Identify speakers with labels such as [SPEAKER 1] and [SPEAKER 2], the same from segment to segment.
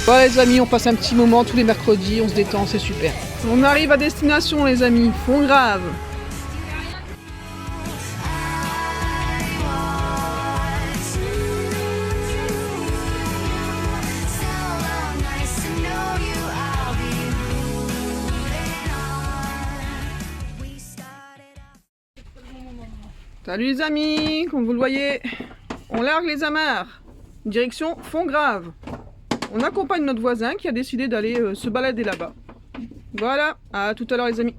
[SPEAKER 1] Voilà les amis, on passe un petit moment tous les mercredis, on se détend, c'est super. On arrive à destination les amis, Fontgrave. Salut les amis, comme vous le voyez, on largue les amarres, direction Fontgrave. On accompagne notre voisin qui a décidé d'aller se balader là-bas. Voilà, à tout à l'heure les amis.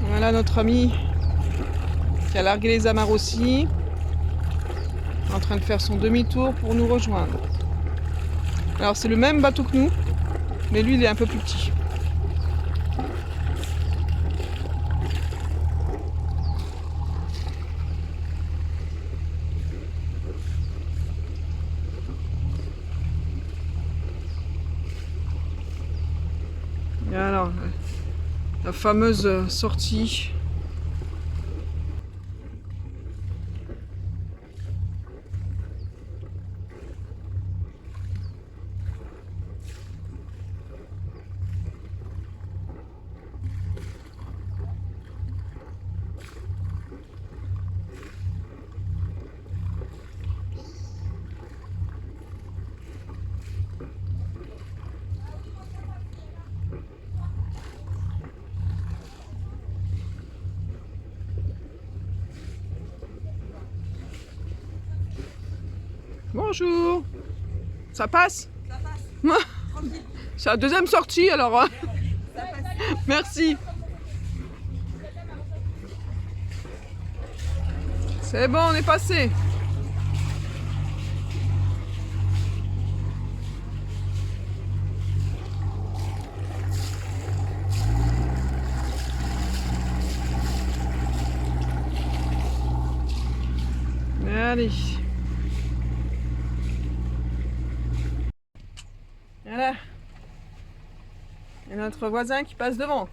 [SPEAKER 1] Voilà notre ami qui a largué les amarres aussi, en train de faire son demi-tour pour nous rejoindre. Alors c'est le même bateau que nous, mais lui il est un peu plus petit. Et alors, la fameuse sortie. Bonjour. Ça passe? Ça passe. C'est la deuxième sortie alors. Merci. C'est bon, on est passé. Allez. Voilà. Il y a notre voisin qui passe devant.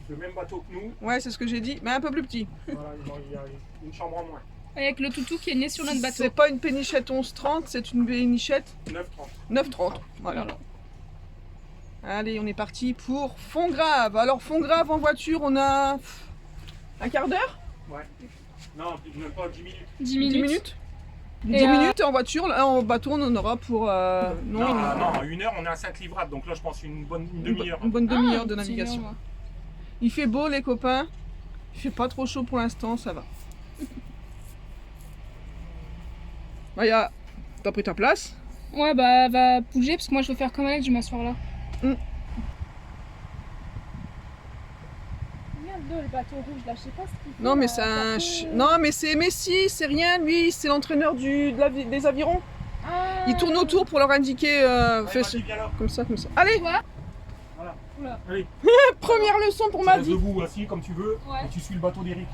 [SPEAKER 2] Le même bateau que nous.
[SPEAKER 1] Ouais, c'est ce que j'ai dit, mais un peu plus petit.
[SPEAKER 2] Voilà, il y a une chambre en moins.
[SPEAKER 3] Avec le toutou qui est né sur notre bateau.
[SPEAKER 1] C'est pas une pénichette 11,30, c'est une pénichette
[SPEAKER 2] 9,30.
[SPEAKER 1] 9,30. Voilà. Allez, on est parti pour Fontgrave. Alors Fontgrave en voiture, on a un quart d'heure?
[SPEAKER 2] Ouais. Non, même pas 10 minutes.
[SPEAKER 3] 10
[SPEAKER 1] 10
[SPEAKER 3] minutes.
[SPEAKER 1] minutes.
[SPEAKER 3] Et
[SPEAKER 1] 10 minutes et en voiture, là, en bateau on en aura pour...
[SPEAKER 2] Non, une heure, on est à Sainte-Livrade, donc là je pense une demi-heure.
[SPEAKER 1] Une bonne demi-heure de
[SPEAKER 3] c'est
[SPEAKER 1] navigation.
[SPEAKER 3] bien, moi.
[SPEAKER 1] Il fait beau les copains, il fait pas trop chaud pour l'instant, ça va. Maya, t'as pris ta place?
[SPEAKER 3] Ouais, bah va bouger parce que moi je veux faire comme Alex, je vais m'asseoir là. Regarde le bateau rouge là, je sais pas ce qu'il fait.
[SPEAKER 1] Non mais
[SPEAKER 3] là,
[SPEAKER 1] c'est un...
[SPEAKER 3] bateau.
[SPEAKER 1] Non mais c'est Messi, c'est rien, lui, c'est l'entraîneur des avirons.
[SPEAKER 3] Ah.
[SPEAKER 1] Il tourne autour pour leur indiquer... fais
[SPEAKER 2] Vas-y, viens là.
[SPEAKER 1] comme ça, comme ça. Allez,
[SPEAKER 3] Toi
[SPEAKER 2] Voilà.
[SPEAKER 3] Oula.
[SPEAKER 2] Allez,
[SPEAKER 1] première leçon pour
[SPEAKER 2] tu restes
[SPEAKER 1] Maddy.
[SPEAKER 2] debout, assis comme tu veux,
[SPEAKER 3] Ouais.
[SPEAKER 2] et tu suis le bateau d'Eric.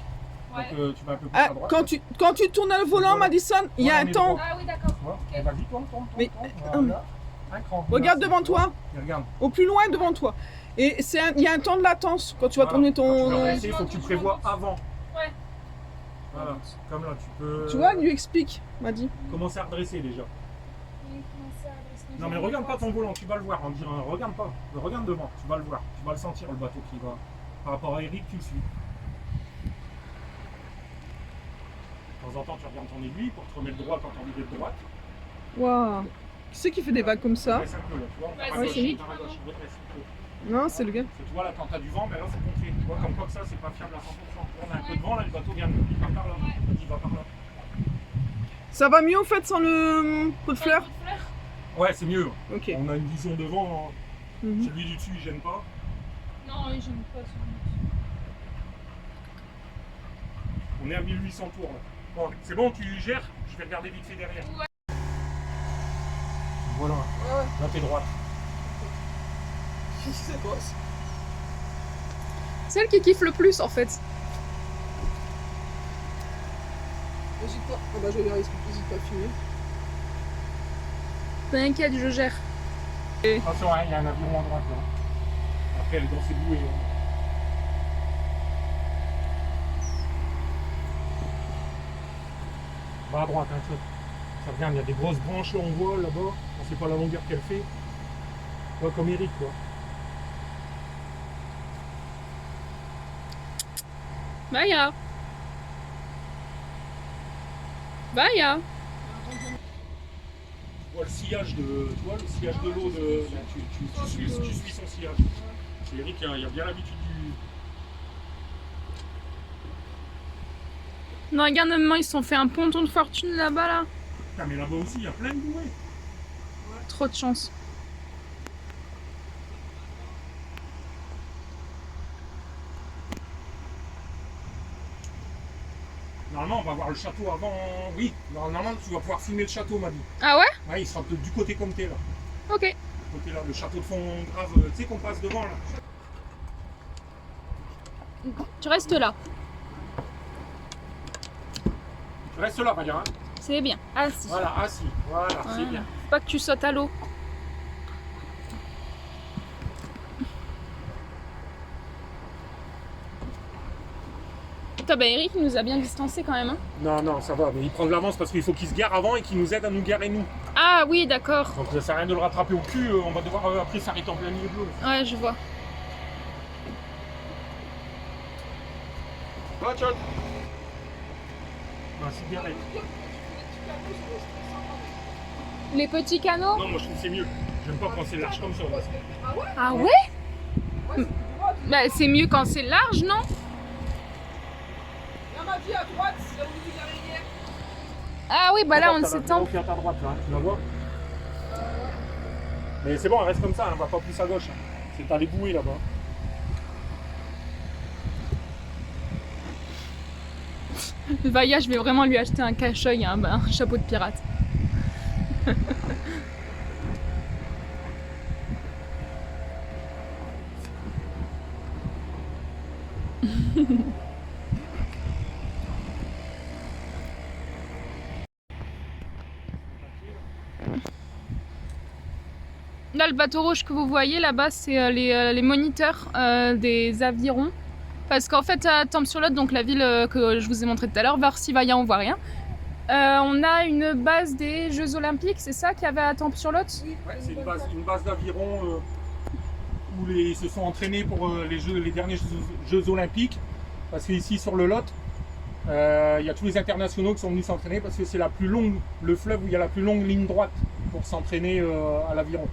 [SPEAKER 3] Ouais.
[SPEAKER 2] Donc tu vas un peu plus
[SPEAKER 1] Ah,
[SPEAKER 2] à droite.
[SPEAKER 1] quand tu tournes le volant, Madison, il y a
[SPEAKER 2] Voilà,
[SPEAKER 1] un
[SPEAKER 2] on est
[SPEAKER 1] temps.
[SPEAKER 2] droit.
[SPEAKER 3] Ah oui, d'accord.
[SPEAKER 2] Ouais.
[SPEAKER 3] Ok.
[SPEAKER 2] Et vas-y, tourne.
[SPEAKER 1] Mais,
[SPEAKER 2] Voilà. Un cran.
[SPEAKER 1] Regarde
[SPEAKER 2] Là,
[SPEAKER 1] devant
[SPEAKER 2] c'est
[SPEAKER 1] toi,
[SPEAKER 2] Et regarde.
[SPEAKER 1] au plus loin devant toi. Et il y a un temps de latence quand tu vas tourner
[SPEAKER 2] Quand
[SPEAKER 1] ton...
[SPEAKER 2] tu vas redresser, il faut que tu prévois avant.
[SPEAKER 3] Ouais.
[SPEAKER 2] Voilà. Comme là, tu peux.
[SPEAKER 1] Tu vois, lui explique, Maddy.
[SPEAKER 2] Commencer à redresser déjà. Non mais regarde pas ton volant, tu vas le voir, on dirait, regarde pas, regarde devant, tu vas le voir, tu vas le sentir le bateau qui va. Par rapport à Eric, tu le suis. De temps en temps, tu regardes ton aiguille pour te remettre droit quand tu as envie d'être droite.
[SPEAKER 1] Waouh. Qui c'est qui fait des vagues comme ça?
[SPEAKER 2] Redresse un peu là, tu vois, on part à
[SPEAKER 3] Ouais,
[SPEAKER 2] gauche,
[SPEAKER 3] c'est lui.
[SPEAKER 2] on part à gauche, redresse un peu.
[SPEAKER 1] Non, c'est le gars.
[SPEAKER 2] Parce que tu vois là, quand tu as du vent, ben là c'est contré. Tu vois, comme quoi que ça, c'est pas fiable à 100%. On a un peu de vent là, le bateau vient de il part par là, il va par là.
[SPEAKER 1] Ça va mieux en fait sans le pot de fleurs?
[SPEAKER 2] Ouais, c'est mieux.
[SPEAKER 1] Ok.
[SPEAKER 2] On a une vision devant,
[SPEAKER 1] Mhm.
[SPEAKER 2] celui du dessus il gêne pas.
[SPEAKER 3] Non, j'aime pas ça.
[SPEAKER 2] On est à 1800 tours là. Bon, c'est bon, tu gères, je vais regarder vite fait derrière.
[SPEAKER 3] Ouais.
[SPEAKER 2] Voilà, là t'es droite.
[SPEAKER 1] Qu'est-ce que c'est, boss?
[SPEAKER 3] Celle qui kiffe le plus en fait.
[SPEAKER 1] N'hésite pas. Ah bah je vais n'hésite pas à filmer.
[SPEAKER 3] T'inquiète, je gère.
[SPEAKER 2] Attention, hein, il y a un avion à droite là. Après, elle est dans ses bouées. Va à droite, hein, ça regarde, il y a des grosses branches là, on voit là-bas. On sait pas la longueur qu'elle fait. Ouais, comme Eric, quoi.
[SPEAKER 3] Vaya. Vaya.
[SPEAKER 2] Tu vois le sillage de, l'eau de. Là, tu suis son sillage. C'est Eric, il a bien l'habitude du.
[SPEAKER 3] Non, regarde, maman, ils se sont fait un ponton de fortune là-bas, là.
[SPEAKER 2] Ah, mais là-bas aussi, il y a plein de bouées.
[SPEAKER 3] Trop de chance.
[SPEAKER 2] Normalement, on va voir le château avant. Oui, normalement, tu vas pouvoir filmer le château, m'a dit.
[SPEAKER 3] Ah ouais?
[SPEAKER 2] Ouais, il sera peut-être du côté comme t'es là.
[SPEAKER 3] Ok.
[SPEAKER 2] Côté là, le château de Fongrave, tu sais qu'on passe devant là.
[SPEAKER 3] Tu restes là.
[SPEAKER 2] Tu restes là, Valia. Hein.
[SPEAKER 3] C'est bien. Assis.
[SPEAKER 2] Voilà, assis. Voilà, c'est bien.
[SPEAKER 3] Faut pas que tu sautes à l'eau. Putain, bah Eric il nous a bien distancés quand même. Hein.
[SPEAKER 2] Non, non, ça va. Mais il prend de l'avance parce qu'il faut qu'il se gare avant et qu'il nous aide à nous garer nous.
[SPEAKER 3] Ah oui, d'accord.
[SPEAKER 2] Donc ça sert à rien de le rattraper au cul. On va devoir après s'arrêter en plein milieu de l'eau.
[SPEAKER 3] Ouais, je vois.
[SPEAKER 2] Va, Tchon. Non, c'est bien.
[SPEAKER 3] Les petits canaux?
[SPEAKER 2] Non, moi je trouve que c'est mieux. J'aime pas quand c'est large comme ça.
[SPEAKER 3] Ah ouais? Bah c'est mieux quand c'est large, non?
[SPEAKER 1] Là, ma vie à droite, c'est au milieu de la rivière.
[SPEAKER 3] Ah oui, bah là on s'étend.
[SPEAKER 2] Qui est à ta droite, là, tu la vois? Mais c'est bon, elle reste comme ça, on va pas plus à gauche. C'est à les bouées là-bas.
[SPEAKER 3] Vaya, je vais vraiment lui acheter un cache-œil, un chapeau de pirate. Là, le bateau rouge que vous voyez là-bas, c'est les moniteurs des avirons. Parce qu'en fait, à Tempe-sur-Lot, donc la ville que je vous ai montrée tout à l'heure, Var-Sivaya, on voit rien. On a une base des Jeux Olympiques, c'est ça qu'il y avait à Tempe-sur-Lot?
[SPEAKER 2] Ouais, c'est une base d'aviron où ils se sont entraînés pour les derniers Jeux Olympiques. Parce qu'ici sur le Lot, il y a tous les internationaux qui sont venus s'entraîner parce que c'est le fleuve où il y a la plus longue ligne droite pour s'entraîner à l'aviron.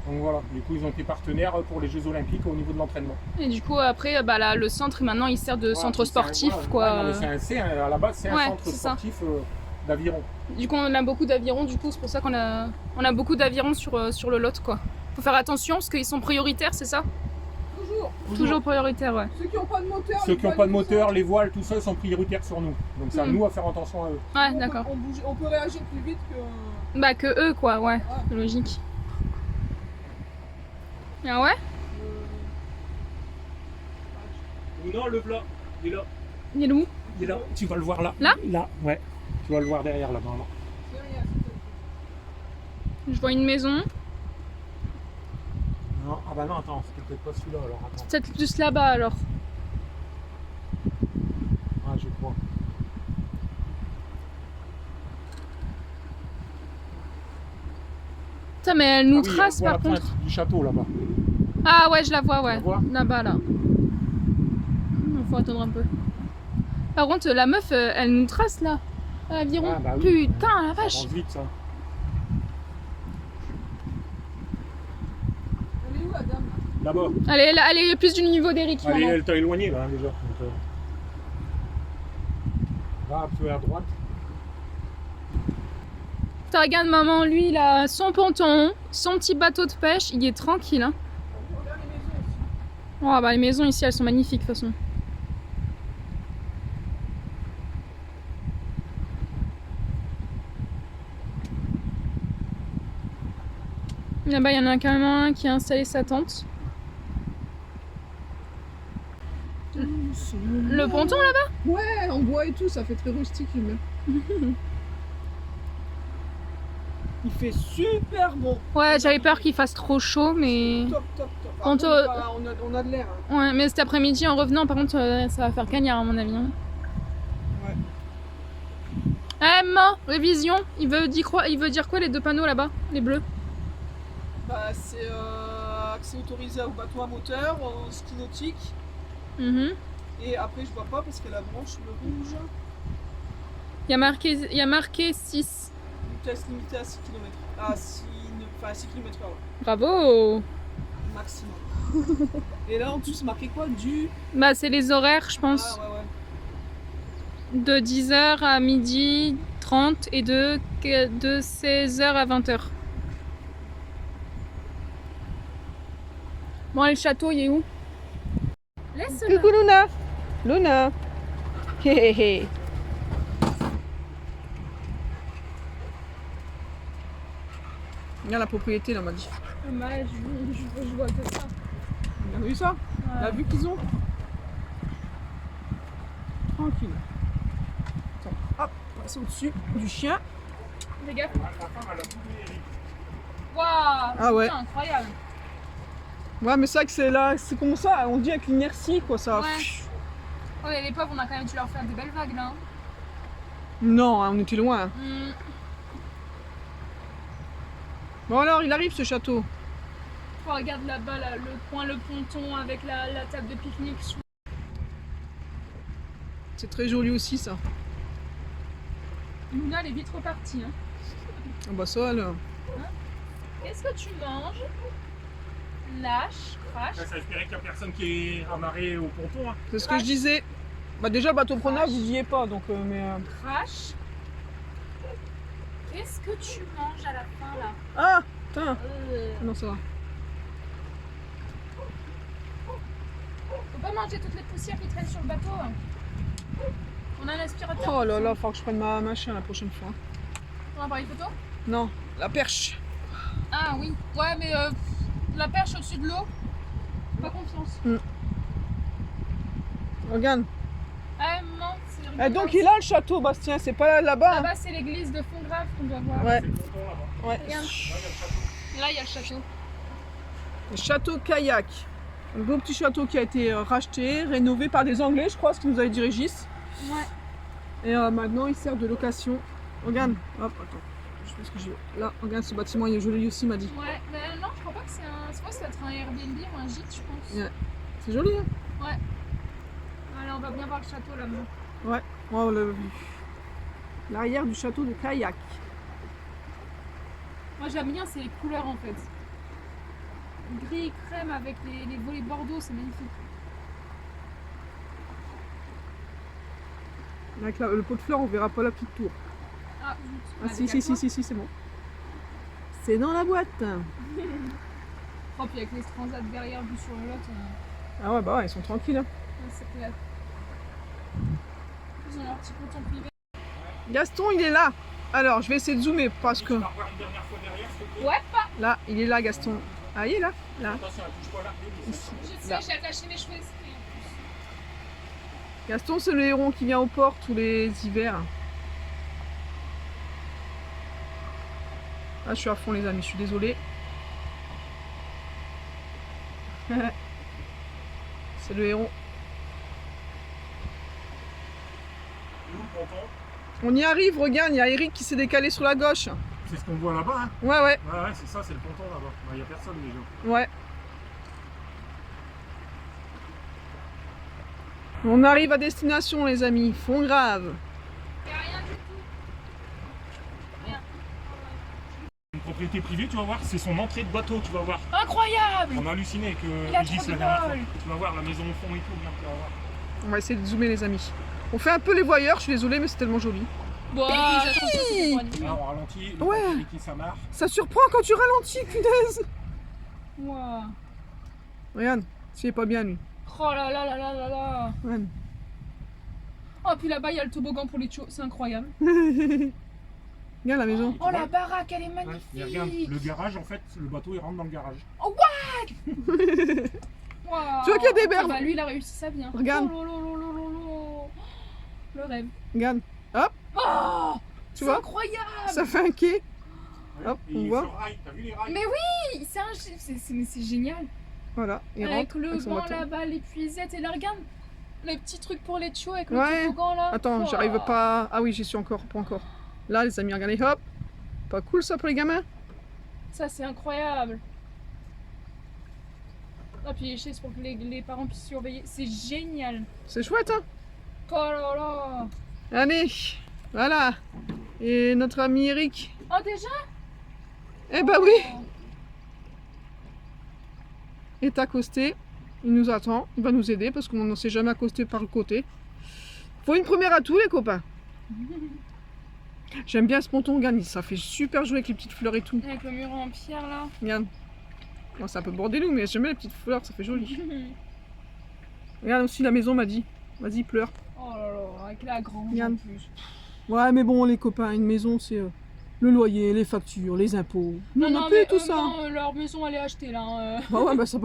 [SPEAKER 2] Donc voilà, du coup ils ont été partenaires pour les Jeux Olympiques au niveau de l'entraînement.
[SPEAKER 3] Et du coup après, bah, là, le centre maintenant il sert de centre sportif quoi.
[SPEAKER 2] À la base c'est un centre sportif d'aviron.
[SPEAKER 3] Du coup on a beaucoup d'avirons, du coup c'est pour ça qu'on a beaucoup d'avirons sur le Lot quoi. Faut faire attention parce qu'ils sont prioritaires, c'est ça? Toujours prioritaires, ouais.
[SPEAKER 1] Ceux qui n'ont pas de moteur,
[SPEAKER 2] les voiles, tout ça sont prioritaires sur nous. Donc c'est à nous à faire attention à eux.
[SPEAKER 3] Ouais, d'accord.
[SPEAKER 1] On peut réagir plus vite que...
[SPEAKER 3] Bah que eux quoi, ouais, c'est logique. Ah ouais?
[SPEAKER 2] Non, le plat, il est là.
[SPEAKER 3] Il est où?
[SPEAKER 2] Il est là, tu vas le voir là.
[SPEAKER 3] Là?
[SPEAKER 2] Là, ouais. Tu vas le voir derrière là-bas. Là.
[SPEAKER 3] Je vois une maison.
[SPEAKER 2] Non, ah bah non, attends, c'est peut-être pas celui-là alors. Attends.
[SPEAKER 3] C'est peut-être plus là-bas alors.
[SPEAKER 2] Ah, je crois.
[SPEAKER 3] Putain, mais elle nous trace par contre.
[SPEAKER 2] Du château là-bas.
[SPEAKER 3] Ah ouais, je la vois, ouais.
[SPEAKER 2] Là-bas
[SPEAKER 3] là. Il faut attendre un peu. Par contre, la meuf, elle nous trace là. À l'aviron.
[SPEAKER 2] Ah, bah oui.
[SPEAKER 3] Putain, la vache.
[SPEAKER 2] Ça avance vite ça.
[SPEAKER 1] Elle est où la dame là?
[SPEAKER 2] Là-bas.
[SPEAKER 3] Elle est plus du niveau d'Eric.
[SPEAKER 2] Elle t'a éloigné là déjà. Donc, va un peu à droite.
[SPEAKER 3] Putain, regarde maman, lui il a son ponton, son petit bateau de pêche, il est tranquille. Hein.
[SPEAKER 1] Regarde les maisons aussi.
[SPEAKER 3] Oh bah les maisons ici elles sont magnifiques de toute façon. Là-bas il y en a carrément un qui a installé sa tente. Le ponton là-bas?
[SPEAKER 1] Ouais, en bois et tout, ça fait très rustique, j'aime bien. Il fait super bon.
[SPEAKER 3] Ouais, j'avais peur qu'il fasse trop chaud, mais...
[SPEAKER 1] Top, top, top.
[SPEAKER 3] Quand
[SPEAKER 1] Après, on a de l'air. Hein.
[SPEAKER 3] Ouais, mais cet après-midi, en revenant, par contre, ça va faire cagnard à mon avis. Hein.
[SPEAKER 1] Ouais.
[SPEAKER 3] Révision. Il veut dire quoi les deux panneaux là-bas, les bleus?
[SPEAKER 1] Bah, c'est accès autorisé au bateau à moteur, au ski nautique. Et après, je vois pas parce que la branche, le rouge.
[SPEAKER 3] Il y a marqué 6.
[SPEAKER 1] Vitesse limitée à 6 km. À 6 km/h.
[SPEAKER 3] Bravo.
[SPEAKER 1] Maximum. Et là, en dessous, c'est marqué quoi?
[SPEAKER 3] Bah, c'est les horaires, je pense.
[SPEAKER 1] Ah, ouais.
[SPEAKER 3] De 10h à midi 30 et de 16h à 20h. Bon, et le château, il est où? Laisse-le.
[SPEAKER 1] Coucou Luna. Luna. Hé hé hé. Regarde la propriété là, on m'a dit.
[SPEAKER 3] Je vois que ça.
[SPEAKER 1] On a vu ça? La vue qu'ils ont. Tranquille. Attends, hop, on va passer au-dessus du chien.
[SPEAKER 3] Les gars. Waouh!
[SPEAKER 1] Ah ouais.
[SPEAKER 3] Putain, incroyable.
[SPEAKER 1] Ouais, mais c'est vrai que c'est là, c'est comme ça, on dit avec l'inertie quoi, ça.
[SPEAKER 3] Ouais. Ouais, les pauvres, on a quand même dû leur faire des belles vagues là.
[SPEAKER 1] Non, hein, on était loin.
[SPEAKER 3] Mm.
[SPEAKER 1] Bon alors, il arrive ce château.
[SPEAKER 3] Oh, regarde là-bas, là, le coin, le ponton avec la table de pique-nique.
[SPEAKER 1] C'est très joli aussi ça.
[SPEAKER 3] Luna, elle est vite repartie. Hein.
[SPEAKER 1] Ah bah ça alors.
[SPEAKER 3] Qu'est-ce que tu manges? Lâche, crache.
[SPEAKER 2] Ça espérait qu'il n'y a personne qui est amarré au ponton. Hein.
[SPEAKER 1] C'est ce que je disais. Bah déjà bateau preneur, vous n'y êtes pas donc
[SPEAKER 3] Crache. Qu'est-ce que tu manges à la fin là?
[SPEAKER 1] Ah, putain. Non, ça va.
[SPEAKER 3] Faut pas manger toutes les poussières qui traînent sur le bateau. On a un aspirateur.
[SPEAKER 1] Oh là là, faut que je prenne ma machin la prochaine fois.
[SPEAKER 3] On a appareil photo?
[SPEAKER 1] Non, la perche.
[SPEAKER 3] Ah oui. Ouais, mais la perche au-dessus de l'eau, pas confiance.
[SPEAKER 1] Regarde.
[SPEAKER 3] Ah non, c'est
[SPEAKER 1] Et donc il est là le château, Bastien, c'est pas là-bas. Hein.
[SPEAKER 3] Là-bas, c'est l'église de Fongrave qu'on doit voir.
[SPEAKER 1] Ouais.
[SPEAKER 2] C'est le ponton là-bas.
[SPEAKER 1] Ouais.
[SPEAKER 3] Regarde. Là, il y a le château.
[SPEAKER 1] Le château kayak. Un beau petit château qui a été racheté, rénové par des Anglais, je crois, ce que nous avait dit Régis.
[SPEAKER 3] Ouais.
[SPEAKER 1] Et maintenant il sert de location. Regarde. Hop, attends. Je sais pas ce que j'ai. Là, regarde ce bâtiment, il est joli aussi, m'a dit.
[SPEAKER 3] Ouais, mais non, je crois pas que c'est un. C'est quoi, ça doit être un Airbnb ou un gîte, je pense.
[SPEAKER 1] Ouais. C'est joli, hein?
[SPEAKER 3] Ouais. Allez, on va bien voir le château là-bas.
[SPEAKER 1] Ouais, on l'a vu. L'arrière du château de kayak.
[SPEAKER 3] Moi, j'aime bien, c'est les couleurs en fait. Gris et crème avec les volets bordeaux, c'est magnifique.
[SPEAKER 1] Avec le pot de fleurs, on verra pas la petite tour.
[SPEAKER 3] Ah,
[SPEAKER 1] Ah, si, c'est bon. C'est dans la boîte.
[SPEAKER 3] Oh, puis avec les transats derrière, vue sur le lot,
[SPEAKER 1] Ah ouais, bah ouais, ils sont tranquilles. Hein.
[SPEAKER 3] ouais, c'est clair. Ils ont leur petit ponton privé.
[SPEAKER 1] Gaston, il est là. Alors, je vais essayer de zoomer parce que
[SPEAKER 2] Tu vas revoir une dernière fois derrière, s'il te plaît.
[SPEAKER 3] Ouais, pas.
[SPEAKER 1] là, il est là, Gaston. Ah, il est là. Là.
[SPEAKER 2] Attention, elle touche pas là.
[SPEAKER 3] Je sais,
[SPEAKER 1] Là.
[SPEAKER 3] j'ai attaché mes cheveux exprès.
[SPEAKER 1] Gaston, c'est le héron qui vient au port tous les hivers. Ah, je suis à fond, les amis, je suis désolée. C'est le héron.
[SPEAKER 2] Nous, le ponton,
[SPEAKER 1] On y arrive, regarde, il y a Eric qui s'est décalé sur la gauche.
[SPEAKER 2] c'est ce qu'on voit là-bas. Hein.
[SPEAKER 1] Ouais, ouais,
[SPEAKER 2] Ouais, c'est ça, c'est le ponton là-bas. Il n'y a personne déjà.
[SPEAKER 1] ouais. On arrive à destination, les amis. Fongrave.
[SPEAKER 3] Il n'y a rien du tout. Rien.
[SPEAKER 2] Une propriété privée, tu vas voir, c'est son entrée de bateau, tu vas voir.
[SPEAKER 3] Incroyable!
[SPEAKER 2] On a halluciné que
[SPEAKER 3] Il a
[SPEAKER 2] Régis
[SPEAKER 3] trop de
[SPEAKER 2] la dernière fois.
[SPEAKER 3] bol.
[SPEAKER 2] Tu vas voir la maison au fond et tout, bien, tu vas voir.
[SPEAKER 1] On va essayer de zoomer, les amis. On fait un peu les voyeurs, je suis désolée, mais c'est tellement joli.
[SPEAKER 3] Bon,
[SPEAKER 2] Là, on ralentit, le
[SPEAKER 1] Ouais.
[SPEAKER 2] porte qui s'amarre.
[SPEAKER 1] Ça surprend quand tu ralentis, punaise.
[SPEAKER 3] Wow.
[SPEAKER 1] Regarde, s'il est pas bien, lui.
[SPEAKER 3] Oh là là là là là là.
[SPEAKER 1] Ouais.
[SPEAKER 3] Oh, puis là-bas, il y a le toboggan pour les chiots, c'est incroyable.
[SPEAKER 1] Regarde la maison.
[SPEAKER 3] Oh, la baraque, elle est
[SPEAKER 2] Ouais,
[SPEAKER 3] magnifique.
[SPEAKER 2] et regarde, le garage, en fait, le bateau il rentre dans le garage.
[SPEAKER 3] Wow.
[SPEAKER 1] Tu vois qu'il y a des berges.
[SPEAKER 3] Ah bah, lui, il a réussi ça bien.
[SPEAKER 1] Regarde.
[SPEAKER 3] Oh, lolo, lolo, lolo. Le rêve.
[SPEAKER 1] Regarde. Hop,
[SPEAKER 3] Oh,
[SPEAKER 1] tu
[SPEAKER 3] c'est
[SPEAKER 1] vois,
[SPEAKER 3] incroyable.
[SPEAKER 1] ça fait un quai.
[SPEAKER 2] Ouais.
[SPEAKER 1] Hop,
[SPEAKER 2] Et
[SPEAKER 1] on
[SPEAKER 2] ce
[SPEAKER 1] voit.
[SPEAKER 2] rail, t'as vu les rails?
[SPEAKER 3] Mais oui, c'est génial.
[SPEAKER 1] Voilà, il
[SPEAKER 3] Avec
[SPEAKER 1] rentre
[SPEAKER 3] le
[SPEAKER 1] avec son
[SPEAKER 3] banc
[SPEAKER 1] bateau.
[SPEAKER 3] là-bas, les puisettes, et là regarde, les petits trucs pour les tuyaux avec le
[SPEAKER 1] Ouais.
[SPEAKER 3] toboggan là.
[SPEAKER 1] Attends,
[SPEAKER 3] Oh.
[SPEAKER 1] j'arrive pas. Ah oui, j'y suis encore, pas encore. Là, les amis, regardez, hop. Pas cool ça pour les gamins?
[SPEAKER 3] Ça c'est incroyable. Ah puis les chaises pour que les parents puissent surveiller, c'est génial.
[SPEAKER 1] C'est chouette, hein?
[SPEAKER 3] Oh là là.
[SPEAKER 1] Allez, voilà. Et notre ami Eric.
[SPEAKER 3] Oh déjà?
[SPEAKER 1] Eh ben oui, est accosté. Il nous attend, il va nous aider parce qu'on ne s'est jamais accosté par le côté. Faut une première à tous les copains. J'aime bien ce ponton, regarde, ça fait super joli avec les petites fleurs et tout.
[SPEAKER 3] Avec le mur en pierre là.
[SPEAKER 1] Regarde. Bon, c'est un peu bordelou, mais j'aime bien les petites fleurs, ça fait joli. Regarde aussi la maison m'a dit. Vas-y, pleure.
[SPEAKER 3] Oh là là, avec la grange
[SPEAKER 1] Regarde.
[SPEAKER 3] en plus.
[SPEAKER 1] Ouais, mais bon, les copains, une maison, c'est le loyer, les factures, les impôts. Nous, on a payé tout ça.
[SPEAKER 3] Non, leur maison elle est achetée là.
[SPEAKER 1] Bah ouais, bah ça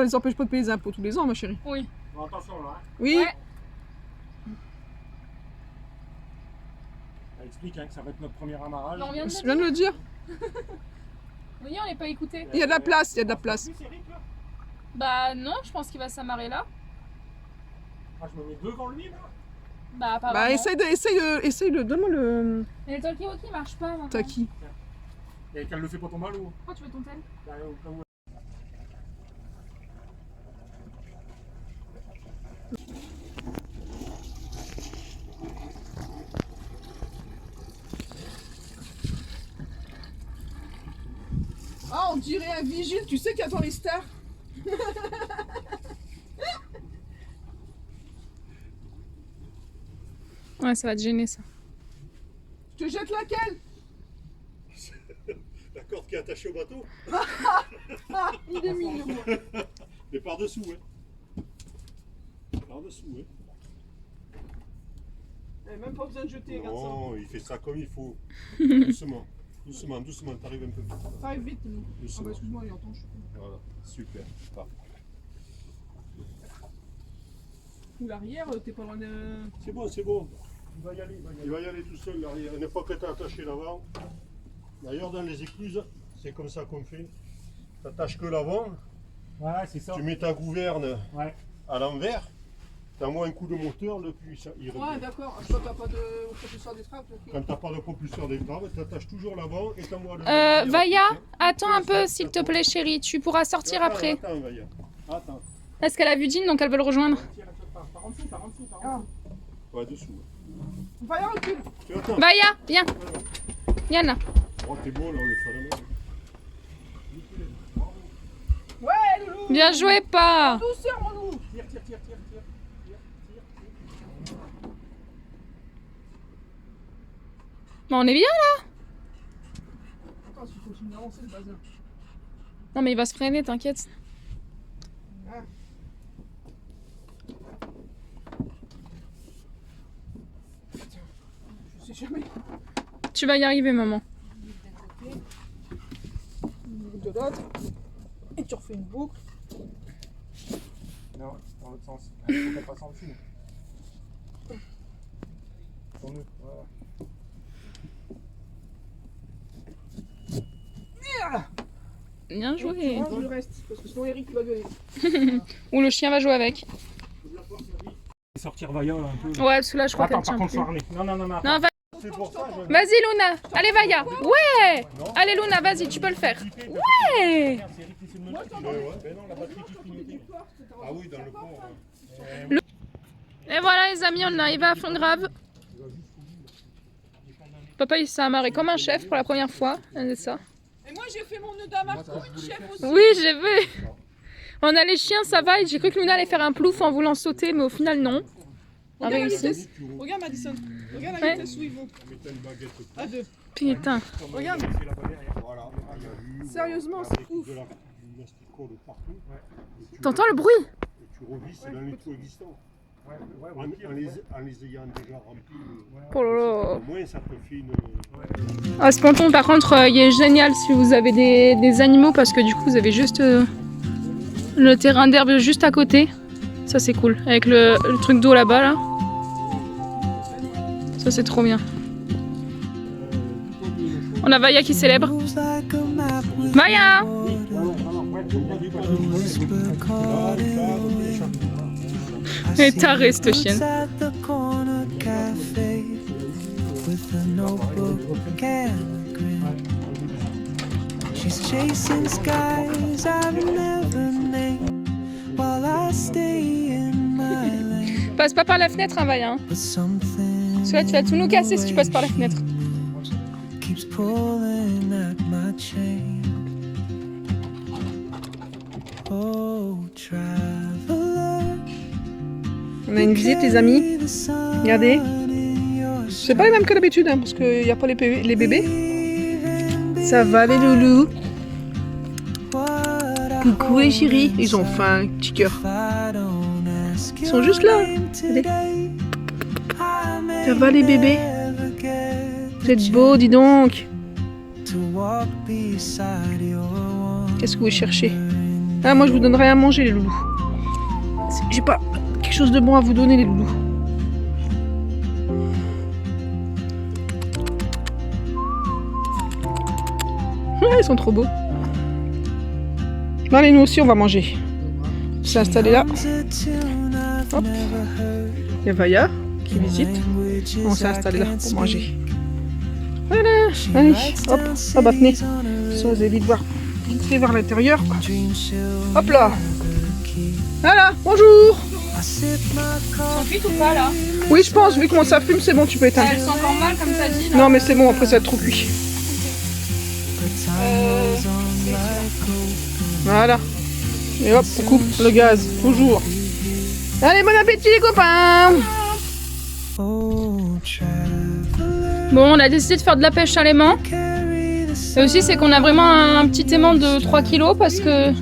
[SPEAKER 1] les empêche pas de payer les impôts tous les ans, ma chérie.
[SPEAKER 3] Oui.
[SPEAKER 2] Bon, attention là. Hein.
[SPEAKER 1] Oui.
[SPEAKER 3] Ouais.
[SPEAKER 2] Ça explique hein, que ça va être notre premier amarrage.
[SPEAKER 3] Non, on vient de
[SPEAKER 1] Je
[SPEAKER 3] le
[SPEAKER 1] viens de le dire.
[SPEAKER 3] Oui, on n'est pas écouté.
[SPEAKER 1] Il y a de la place, il y a de la place.
[SPEAKER 2] Plus, Eric, là
[SPEAKER 3] Bah non, je pense qu'il va s'amarrer là.
[SPEAKER 2] Ah, je me mets devant lui là.
[SPEAKER 3] Bah apparemment.
[SPEAKER 1] Bah essaye de. Donne-moi le.
[SPEAKER 3] Mais le talkie-walkie marche pas maintenant.
[SPEAKER 1] T'as qui?
[SPEAKER 2] Et qu'elle le fait pas tomber à l'eau.
[SPEAKER 3] Pourquoi tu veux ton tel?
[SPEAKER 2] Bah, au cas où-
[SPEAKER 1] Ah, on dirait un vigile, tu sais qu'il attend les stars.
[SPEAKER 3] Ouais, ça va te gêner ça.
[SPEAKER 1] Je te jette laquelle?
[SPEAKER 4] La corde qui est attachée au bateau,
[SPEAKER 1] Ah, il est mignon.
[SPEAKER 4] mais par-dessous, hein. Par-dessous, hein.
[SPEAKER 1] Même pas besoin de jeter, regarde ça.
[SPEAKER 4] Non, il fait ça comme il faut. Doucement, doucement, doucement, t'arrives un peu plus.
[SPEAKER 1] Ça arrive vite. Ah
[SPEAKER 4] Doucement.
[SPEAKER 1] bah excuse-moi, il entend.
[SPEAKER 4] Voilà, super. Parfait.
[SPEAKER 1] Ou l'arrière, t'es pas loin de.
[SPEAKER 4] C'est bon, c'est bon.
[SPEAKER 2] Il va y aller, il va y aller.
[SPEAKER 4] Il va y aller tout seul l'arrière. Une fois que tu as attaché l'avant, d'ailleurs dans les écluses, c'est comme ça qu'on fait. Tu n'attaches que l'avant,
[SPEAKER 2] Ouais, c'est ça.
[SPEAKER 4] tu mets ta gouverne
[SPEAKER 2] Ouais.
[SPEAKER 4] à l'envers, tu envoies un coup de moteur, depuis ça, il revient.
[SPEAKER 1] Ouais, d'accord. Quand t'as pas de propulseur d'étrave,
[SPEAKER 4] Quand tu n'as pas de propulseur d'étrave, tu attaches toujours l'avant et tu envoies le.
[SPEAKER 3] Vaya, attends un peu s'il te plaît chérie, tu pourras sortir après.
[SPEAKER 4] Attends, Vaya. Attends.
[SPEAKER 3] Est-ce qu'elle a vu Jean donc elle veut le rejoindre?
[SPEAKER 2] Tire, par en dessous, par en dessous, par en dessous.
[SPEAKER 4] Ouais, dessous.
[SPEAKER 1] va y recule.
[SPEAKER 4] Tu attends.
[SPEAKER 3] Vaya, viens. Viens là.
[SPEAKER 4] Oh, t'es beau là, on le fait là.
[SPEAKER 1] Ouais, loulou.
[SPEAKER 3] Bien joué pas.
[SPEAKER 1] Douceur, mon loup.
[SPEAKER 2] Tire, tire, tire, tire, tire. Tire, tire.
[SPEAKER 3] Bon, on est bien là.
[SPEAKER 1] Attends, il faut continuer à avancer le bazar.
[SPEAKER 3] Non mais il va se freiner, t'inquiète.
[SPEAKER 1] Ah. Putain, je sais jamais.
[SPEAKER 3] Tu vas y arriver maman.
[SPEAKER 1] De l'autre. Et tu refais une boucle.
[SPEAKER 2] Non, dans l'autre sens. Il faut qu'elle passe en dessous. Tourne-le, voilà.
[SPEAKER 3] Bien
[SPEAKER 1] Tu
[SPEAKER 3] joué.
[SPEAKER 1] ranges le reste, parce que sinon Eric va gueuler.
[SPEAKER 3] Ou le chien va jouer avec.
[SPEAKER 2] Sortir Vaya un peu.
[SPEAKER 3] Ouais, parce que là je crois
[SPEAKER 2] Attends,
[SPEAKER 3] qu'elle
[SPEAKER 2] par
[SPEAKER 3] tient
[SPEAKER 2] contre,
[SPEAKER 3] plus.
[SPEAKER 2] faut armer. Non, non, non, non.
[SPEAKER 3] Non,
[SPEAKER 4] C'est pour ça, je
[SPEAKER 3] vas-y Luna. Allez Vaya. Ouais. Allez Luna, vas-y, tu peux le faire. Ouais.
[SPEAKER 2] Merde, c'est Eric qui essaie de me le dire.
[SPEAKER 4] Ouais.
[SPEAKER 2] Mais non, la batterie qui clignotait.
[SPEAKER 4] Ah oui, dans le port.
[SPEAKER 3] Et voilà les amis, on est arrivé à Fongrave. Papa il s'est amarré comme un chef pour la première fois. C'est ça.
[SPEAKER 1] Et moi j'ai fait mon nœud d'Amarco, une chef aussi.
[SPEAKER 3] Oui, j'ai vu. On a les chiens, ça va. J'ai cru que Luna allait faire un plouf en voulant sauter, mais au final non. On a
[SPEAKER 1] Regarde la
[SPEAKER 3] réussi.
[SPEAKER 1] vitesse. Regarde Madison. Regarde la
[SPEAKER 3] Ouais.
[SPEAKER 1] vitesse où ils vont.
[SPEAKER 4] Mettez une baguette.
[SPEAKER 1] À deux.
[SPEAKER 3] Putain.
[SPEAKER 1] Regarde.
[SPEAKER 2] C'est là-bas derrière.
[SPEAKER 4] Voilà. Ah, il y a eu,
[SPEAKER 1] Sérieusement, c'est
[SPEAKER 4] avec
[SPEAKER 1] ouf.
[SPEAKER 4] de la du masticole partout. Et tu-
[SPEAKER 3] T'entends le bruit?
[SPEAKER 4] Et tu revisses dans les trous existants.
[SPEAKER 2] Ouais, ouais,
[SPEAKER 4] En,
[SPEAKER 2] ouais.
[SPEAKER 4] en les ayant déjà remplis.
[SPEAKER 3] Oh là là.
[SPEAKER 4] Au moins, ça te fait une.
[SPEAKER 3] Ah, ce ponton par contre il est génial si vous avez des animaux parce que du coup vous avez juste le terrain d'herbe juste à côté. Ça c'est cool. Avec le truc d'eau là-bas là. Ça c'est trop bien. On a Vaya qui célèbre. Vaya! Elle est tarée cette chienne.
[SPEAKER 5] She's chasing skies I've never named while I stay in my lane.
[SPEAKER 3] Passe pas par la fenêtre, hein, Vaya.
[SPEAKER 5] But something
[SPEAKER 3] Tu vas tout nous casser si tu passes par la fenêtre.
[SPEAKER 5] keeps pulling at my chain. Oh, traveler.
[SPEAKER 1] On a une visite, les amis. Regardez. C'est pas les mêmes que d'habitude, hein, parce qu'il n'y a pas les bébés. Ça va les loulous? Coucou les chéris. Ils ont faim, petit cœur. Ils sont juste là. Regardez. Ça va les bébés? Vous êtes beaux, dis donc. Qu'est-ce que vous cherchez? Ah, moi je vous donnerai à manger les loulous. J'ai pas quelque chose de bon à vous donner les loulous. Ouais, ils sont trop beaux. Bon, allez, nous aussi on va manger. On s'est installé là. Hop. Il y a Vaya qui visite. On s'est installé là pour manger. Voilà. Allez, hop. Ah bah tenez. Ça, vous allez vite voir. Vite voir l'intérieur. Hop là. Voilà, bonjour.
[SPEAKER 3] Sont cuites ou pas là?
[SPEAKER 1] Oui, je pense, vu comment ça fume, c'est bon, tu peux éteindre.
[SPEAKER 3] Elles sont encore mal comme t'as dit là.
[SPEAKER 1] Non, mais c'est bon, après ça va être trop cuit. Voilà. Et hop, on coupe le gaz, toujours. Allez, bon appétit les copains.
[SPEAKER 3] Bon, on a décidé de faire de la pêche à l'aimant. Et aussi, c'est qu'on a vraiment un petit aimant de 3 kilos parce que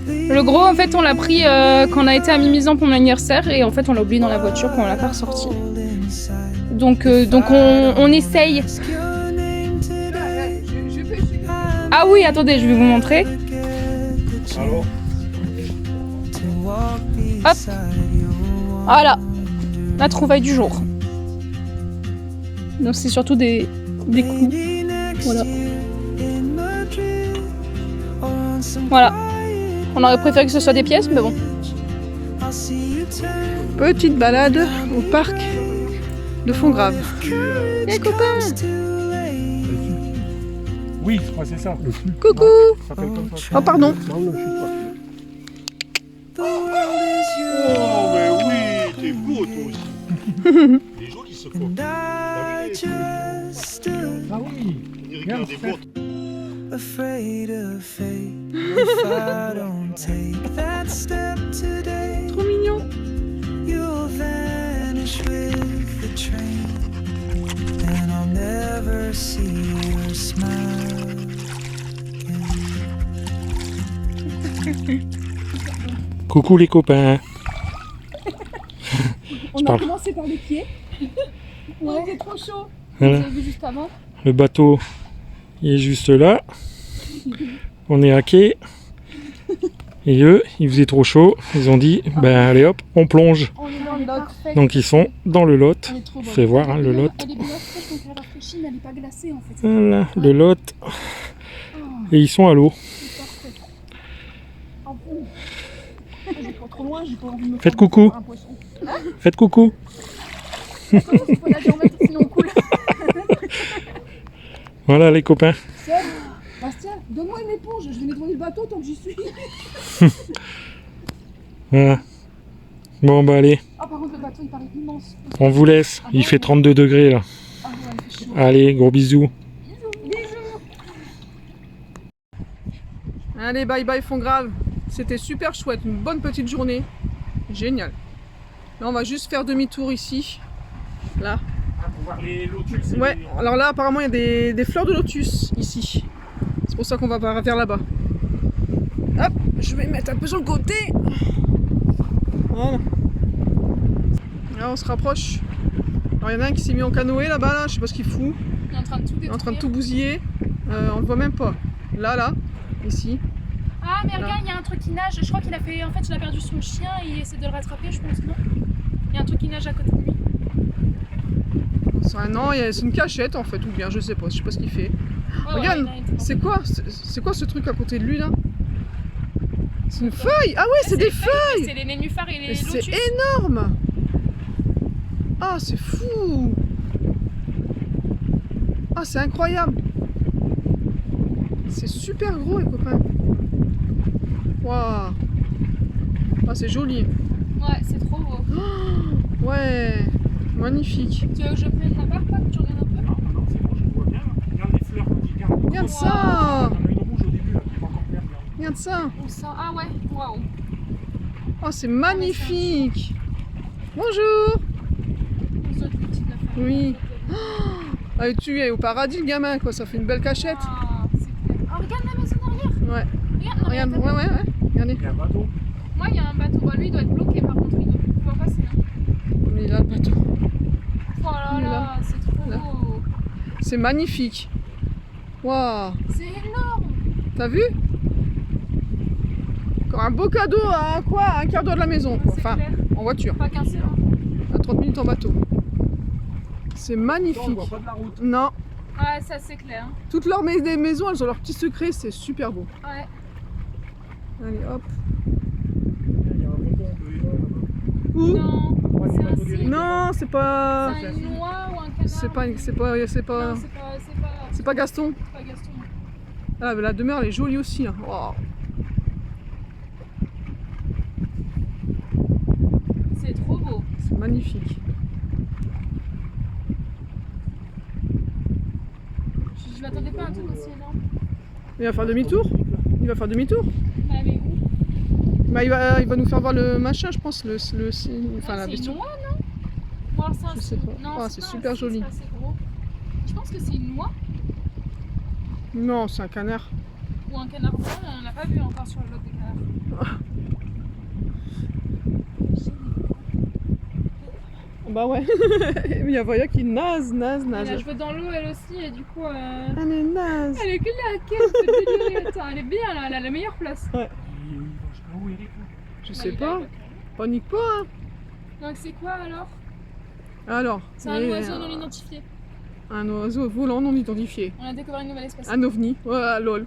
[SPEAKER 3] le gros, en fait, on l'a pris quand on a été à Mimizan pour mon anniversaire et en fait, on l'a oublié dans la voiture quand on l'a pas ressorti. Donc on essaye. Ah oui, attendez, je vais vous montrer. Hop. Voilà. La trouvaille du jour. Donc c'est surtout des clous. Voilà. Voilà. On aurait préféré que ce soit des pièces, mais bon.
[SPEAKER 1] Petite balade au parc de Fontgrave. Les copains.
[SPEAKER 2] Oui, je crois que c'est ça.
[SPEAKER 1] Coucou.
[SPEAKER 2] Ça s'appelle comme ça.
[SPEAKER 1] Oh pardon.
[SPEAKER 4] Oh, mais oui, t'es beau toi aussi. Des jolies ce fond.
[SPEAKER 2] Ah oui.
[SPEAKER 4] On dirait qu'il y a des bottes.
[SPEAKER 5] Afraid of fate if I don't take that step today.
[SPEAKER 1] Trop mignon.
[SPEAKER 5] You'll vanish with the train, and I'll never see your smile again.
[SPEAKER 2] Coucou les copains.
[SPEAKER 3] On a commencé par les pieds. Ouais, c'est trop chaud.
[SPEAKER 2] Voilà.
[SPEAKER 3] Vous avez vu juste avant.
[SPEAKER 2] Le bateau il est juste là. On est à quai. Et eux, il faisait trop chaud. Ils ont dit, ben allez hop, on plonge.
[SPEAKER 3] On est dans le lot.
[SPEAKER 2] Donc ils sont dans le lot.
[SPEAKER 3] Elle est trop bonne.
[SPEAKER 2] Fais voir hein, le lot.
[SPEAKER 3] Elle est bien fraîche, donc elle a rafraîchi, mais elle n'est pas glacée en fait.
[SPEAKER 2] Voilà, le lot. Et ils sont à l'eau.
[SPEAKER 3] C'est parfait. Ah bon. J'ai pas trop loin, j'ai pas envie de me
[SPEAKER 2] Faites
[SPEAKER 3] faire
[SPEAKER 2] coucou.
[SPEAKER 3] un poisson.
[SPEAKER 2] Faites coucou.
[SPEAKER 3] Il faut nager en mètre, sinon on coule.
[SPEAKER 2] Voilà les copains.
[SPEAKER 1] Bastien, donne-moi une éponge, je vais nettoyer le bateau tant que j'y suis.
[SPEAKER 2] Voilà. Bon bah allez,
[SPEAKER 3] Ah par contre le bateau il paraît immense.
[SPEAKER 2] on vous laisse. Il fait 32 degrés là.
[SPEAKER 3] Ah ouais, il fait chaud.
[SPEAKER 2] Allez, gros bisous.
[SPEAKER 1] Allez, bye bye Fontgrave. C'était super chouette, une bonne petite journée. Génial. Là, on va juste faire demi-tour ici. Là.
[SPEAKER 2] Pour voir les lotus.
[SPEAKER 1] Ouais, alors là, apparemment, il y a des fleurs de lotus ici. C'est pour ça qu'on va vers là-bas. Hop, je vais mettre un peu sur le côté. Voilà. Là, on se rapproche. Alors, il y en a un qui s'est mis en canoë là-bas, là. Je sais pas ce qu'il fout.
[SPEAKER 3] Il est en train de tout
[SPEAKER 1] Il est en train de
[SPEAKER 3] détruire.
[SPEAKER 1] tout bousiller. On le voit même pas. Là, ici.
[SPEAKER 3] Ah mais
[SPEAKER 1] Là.
[SPEAKER 3] regarde, il y a un truc qui nage. Je crois qu'il a fait. En fait, il a perdu son chien et il essaie de le rattraper, je pense, non? Il y a un truc qui nage à côté de lui.
[SPEAKER 1] Non, c'est une cachette en fait, ou bien je sais pas ce qu'il fait.
[SPEAKER 3] Ouais,
[SPEAKER 1] Regarde,
[SPEAKER 3] ouais, il a été
[SPEAKER 1] c'est quoi ce truc à côté de lui là? C'est une feuille! Ah ouais, c'est des feuilles!
[SPEAKER 3] C'est les nénuphars et
[SPEAKER 1] Mais
[SPEAKER 3] les
[SPEAKER 1] c'est
[SPEAKER 3] lotus.
[SPEAKER 1] énorme! Ah, c'est fou! Ah, c'est incroyable! C'est super gros les copains! Waouh! Ah, c'est joli!
[SPEAKER 3] Ouais, c'est trop beau.
[SPEAKER 1] Ouais! Magnifique!
[SPEAKER 3] Tu veux que je prenne la barre, pas que tu regardes un peu?
[SPEAKER 2] Non, c'est bon, je vois bien. Regarde les fleurs qui gardent.
[SPEAKER 1] Regarde ça!
[SPEAKER 2] Il y en a une rouge au début là, qui est pas encore verte.
[SPEAKER 1] Regarde ça!
[SPEAKER 3] Où ça? Ah ouais, waouh.
[SPEAKER 1] Oh, c'est magnifique! Bonjour!
[SPEAKER 3] Les autres petites affaires.
[SPEAKER 1] Oui. Ah, tu es au paradis, le gamin, quoi. Ça fait une belle cachette.
[SPEAKER 3] Ah, c'est clair. Oh, regarde la maison derrière.
[SPEAKER 1] Ouais.
[SPEAKER 3] Regarde, non,
[SPEAKER 1] Regarde,
[SPEAKER 3] regarde.
[SPEAKER 1] ouais. Regardez.
[SPEAKER 2] Il y a un bateau.
[SPEAKER 3] Moi, il y a un bateau. Bah, lui, il doit être bloqué par contre. Il doit plus pouvoir passer. Hein.
[SPEAKER 1] Il est là, le bateau.
[SPEAKER 3] Oh là
[SPEAKER 1] Il est
[SPEAKER 3] là,
[SPEAKER 1] là.
[SPEAKER 3] c'est trop
[SPEAKER 1] Là.
[SPEAKER 3] beau.
[SPEAKER 1] C'est magnifique. Waouh.
[SPEAKER 3] C'est énorme.
[SPEAKER 1] T'as vu? Encore un beau cadeau à quoi? À un quart d'heure de la maison, quoi.
[SPEAKER 3] C'est
[SPEAKER 1] Enfin,
[SPEAKER 3] clair.
[SPEAKER 1] en voiture.
[SPEAKER 3] Pas qu'un seul. Hein.
[SPEAKER 1] À 30 minutes en bateau. C'est
[SPEAKER 2] On
[SPEAKER 1] magnifique.
[SPEAKER 2] voit pas de la route.
[SPEAKER 1] Non.
[SPEAKER 3] Ouais, ça c'est clair.
[SPEAKER 1] Toutes leurs des maisons, elles ont leurs petits secrets. C'est super beau.
[SPEAKER 3] Ouais.
[SPEAKER 1] Allez, hop.
[SPEAKER 2] Il y a un bonbon bleu là-bas.
[SPEAKER 1] Où?
[SPEAKER 3] Non,
[SPEAKER 2] Ouais,
[SPEAKER 3] c'est
[SPEAKER 2] le
[SPEAKER 3] un
[SPEAKER 2] bateau des
[SPEAKER 3] cygne.
[SPEAKER 1] Non, c'est pas...
[SPEAKER 3] C'est un noix ou un canard.
[SPEAKER 1] C'est pas...
[SPEAKER 3] Non, c'est pas
[SPEAKER 1] C'est pas Gaston.
[SPEAKER 3] Gaston.
[SPEAKER 1] Ah, mais la demeure, elle est jolie aussi. Hein. Waouh.
[SPEAKER 3] C'est trop beau.
[SPEAKER 1] C'est magnifique.
[SPEAKER 3] Je m'attendais pas à un truc aussi énorme.
[SPEAKER 1] Il va faire demi-tour. Il va faire demi-tour.
[SPEAKER 3] Elle est où?
[SPEAKER 1] Bah, il va nous faire voir le machin, je pense, enfin, la
[SPEAKER 3] C'est une
[SPEAKER 1] bestiole.
[SPEAKER 3] noix, non? Ou alors c'est un
[SPEAKER 1] Je sais
[SPEAKER 3] cygne.
[SPEAKER 1] pas.
[SPEAKER 3] Non,
[SPEAKER 1] Ah, c'est
[SPEAKER 3] pas un
[SPEAKER 1] super
[SPEAKER 3] cygne,
[SPEAKER 1] joli.
[SPEAKER 3] c'est assez gros. Je pense que c'est une noix
[SPEAKER 1] Non, c'est un canard.
[SPEAKER 3] ou un canard blanc, mais on n'a pas vu encore sur le lot des canards.
[SPEAKER 1] Bah ouais. Il y a Voya qui nage.
[SPEAKER 3] Elle a joué dans l'eau elle aussi et du coup
[SPEAKER 1] Elle est naze.
[SPEAKER 3] elle est claquée, elle peut délirer. Attends, elle est bien là, elle a la meilleure place.
[SPEAKER 2] Il va jusqu'à où, Eric là?
[SPEAKER 1] Je
[SPEAKER 3] Bah,
[SPEAKER 1] sais
[SPEAKER 3] il
[SPEAKER 1] pas.
[SPEAKER 3] a-
[SPEAKER 1] Panique pas. Hein.
[SPEAKER 3] Donc c'est quoi alors?
[SPEAKER 1] Alors.
[SPEAKER 3] C'est un
[SPEAKER 1] et,
[SPEAKER 3] oiseau non identifié.
[SPEAKER 1] Un oiseau volant non identifié.
[SPEAKER 3] On a découvert une nouvelle espèce.
[SPEAKER 1] Un ovni. Ouais, lol.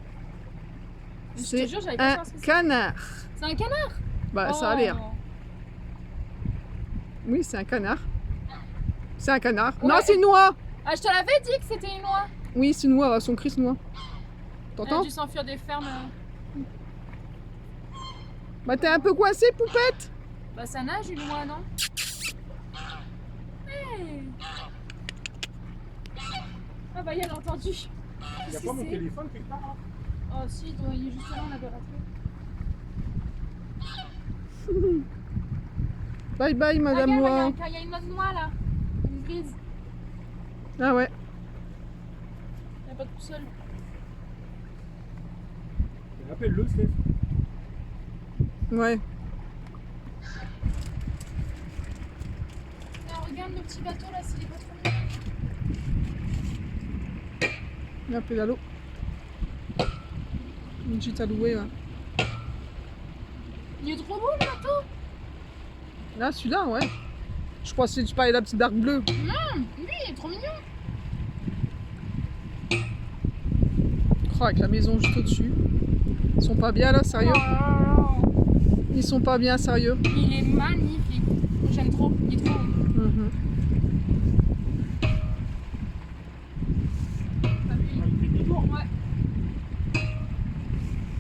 [SPEAKER 3] Je te
[SPEAKER 1] C'est
[SPEAKER 3] jure, j'avais pas
[SPEAKER 1] un
[SPEAKER 3] savoir ce que c'est.
[SPEAKER 1] canard.
[SPEAKER 3] C'est un canard?
[SPEAKER 1] Bah, ça a l'air.
[SPEAKER 3] Oh.
[SPEAKER 1] Oui, c'est un canard. C'est un canard.
[SPEAKER 3] Ouais.
[SPEAKER 1] Non, c'est une noix.
[SPEAKER 3] Ah, je te l'avais dit que c'était une noix.
[SPEAKER 1] Oui, c'est une noix. Son cri, c'est une noix.
[SPEAKER 3] Elle a
[SPEAKER 1] T'entends?
[SPEAKER 3] dû s'enfuir des fermes.
[SPEAKER 1] Bah, t'es un peu coincé, poupette.
[SPEAKER 3] Bah ça nage une noix, non? Hey. Ah bah il a entendu.
[SPEAKER 2] Il n'y a
[SPEAKER 3] Qu'est-ce
[SPEAKER 2] pas
[SPEAKER 3] que
[SPEAKER 2] mon
[SPEAKER 3] c'est?
[SPEAKER 2] téléphone quelque part là?
[SPEAKER 3] Oh si, il est justement en laboratoire.
[SPEAKER 1] Bye bye, madame
[SPEAKER 3] Regarde,
[SPEAKER 1] noix.
[SPEAKER 3] regarde, il y a une autre noix là. Une grise.
[SPEAKER 1] Ah ouais.
[SPEAKER 3] Il n'y a pas de boussole.
[SPEAKER 2] Rappelle-le, Steph.
[SPEAKER 1] Ouais.
[SPEAKER 3] Alors, regarde le petit bateau là, s'il est pas trop loin.
[SPEAKER 1] Il y a un pédalo. Une petite allouée, ouais.
[SPEAKER 3] Il est trop beau le bateau.
[SPEAKER 1] Là, celui-là, ouais. Je crois que tu parlais de la petite dark bleue.
[SPEAKER 3] Lui, il est trop mignon.
[SPEAKER 1] Oh, avec la maison juste au-dessus. Ils sont pas bien là, sérieux.
[SPEAKER 3] Oh,
[SPEAKER 1] Ils sont pas bien, sérieux.
[SPEAKER 3] il est magnifique. J'aime trop, il est trop beau.
[SPEAKER 1] Mhm.
[SPEAKER 3] T'as vu,
[SPEAKER 2] Ah, il fait demi-tour.
[SPEAKER 3] Ouais.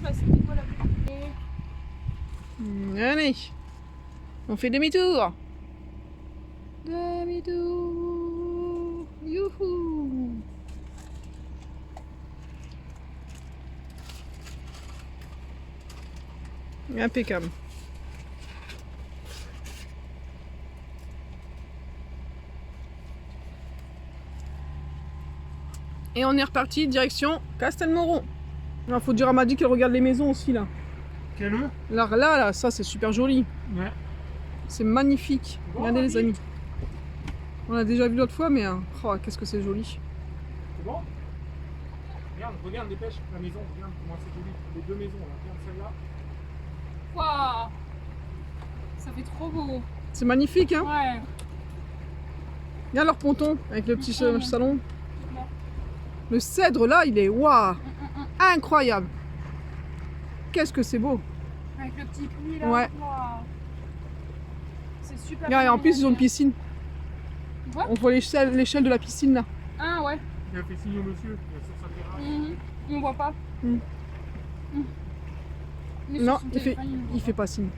[SPEAKER 3] Bah, c'était quoi la pluie?
[SPEAKER 1] Allez. On fait demi-tour. Demi-tour. Youhou. Impeccable. Et on est reparti direction Castelmoron. Il faut dire à Maddy qu'elle regarde les maisons aussi là.
[SPEAKER 2] Quel œuf?
[SPEAKER 1] Là, ça c'est super joli.
[SPEAKER 2] Ouais.
[SPEAKER 1] C'est magnifique.
[SPEAKER 2] Bon,
[SPEAKER 1] Regardez les
[SPEAKER 2] Maddy.
[SPEAKER 1] amis. On l'a déjà vu l'autre fois, mais oh, qu'est-ce que c'est joli.
[SPEAKER 2] C'est bon? Regarde, dépêche la maison, regarde comment c'est joli. Les deux maisons là, regarde celle-là.
[SPEAKER 3] Waouh. Ça fait trop beau.
[SPEAKER 1] C'est magnifique, hein?
[SPEAKER 3] Ouais.
[SPEAKER 1] Regarde leur ponton avec le petit salon. Le cèdre là, il est waouh, incroyable. Qu'est-ce que c'est beau.
[SPEAKER 3] Avec le petit puits là.
[SPEAKER 1] Ouais.
[SPEAKER 3] Waouh. C'est super.
[SPEAKER 1] Regarde, et en plus ils ont une piscine.
[SPEAKER 3] Ouais.
[SPEAKER 1] On voit l'échelle de la piscine là.
[SPEAKER 3] Ah ouais.
[SPEAKER 2] Il a fait signe au monsieur, il est sur sa terrasse.
[SPEAKER 3] On voit pas.
[SPEAKER 1] Mm.
[SPEAKER 3] Mais sur
[SPEAKER 1] Non,
[SPEAKER 3] son
[SPEAKER 1] il
[SPEAKER 3] téléphone, on
[SPEAKER 1] il
[SPEAKER 3] voit
[SPEAKER 1] fait pas signe.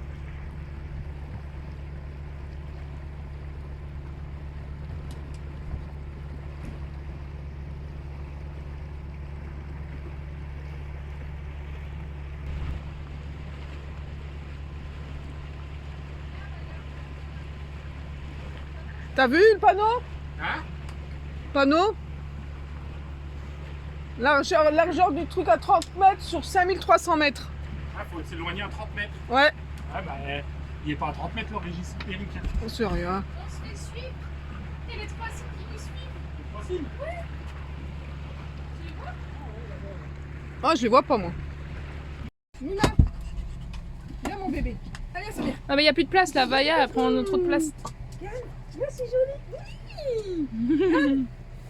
[SPEAKER 1] T'as vu le panneau?
[SPEAKER 2] Hein?
[SPEAKER 1] Panneau? Largeur du truc à 30 mètres sur 5300 mètres.
[SPEAKER 2] Ah, faut s'éloigner à 30 mètres.
[SPEAKER 1] Ouais,
[SPEAKER 2] Ah bah, il est pas à 30 mètres le Régis Eric.
[SPEAKER 1] on se rien.
[SPEAKER 3] On se fait suivre. Il y a les 3 signes qui nous suivent.
[SPEAKER 2] C'est facile.
[SPEAKER 1] Ah, je les vois pas moi. Nina, viens mon bébé. Allez, ça vient.
[SPEAKER 3] Ah mais il y a plus de place là, Vaya, elle prend trop de place.
[SPEAKER 1] Tu vois, c'est joli. Oui.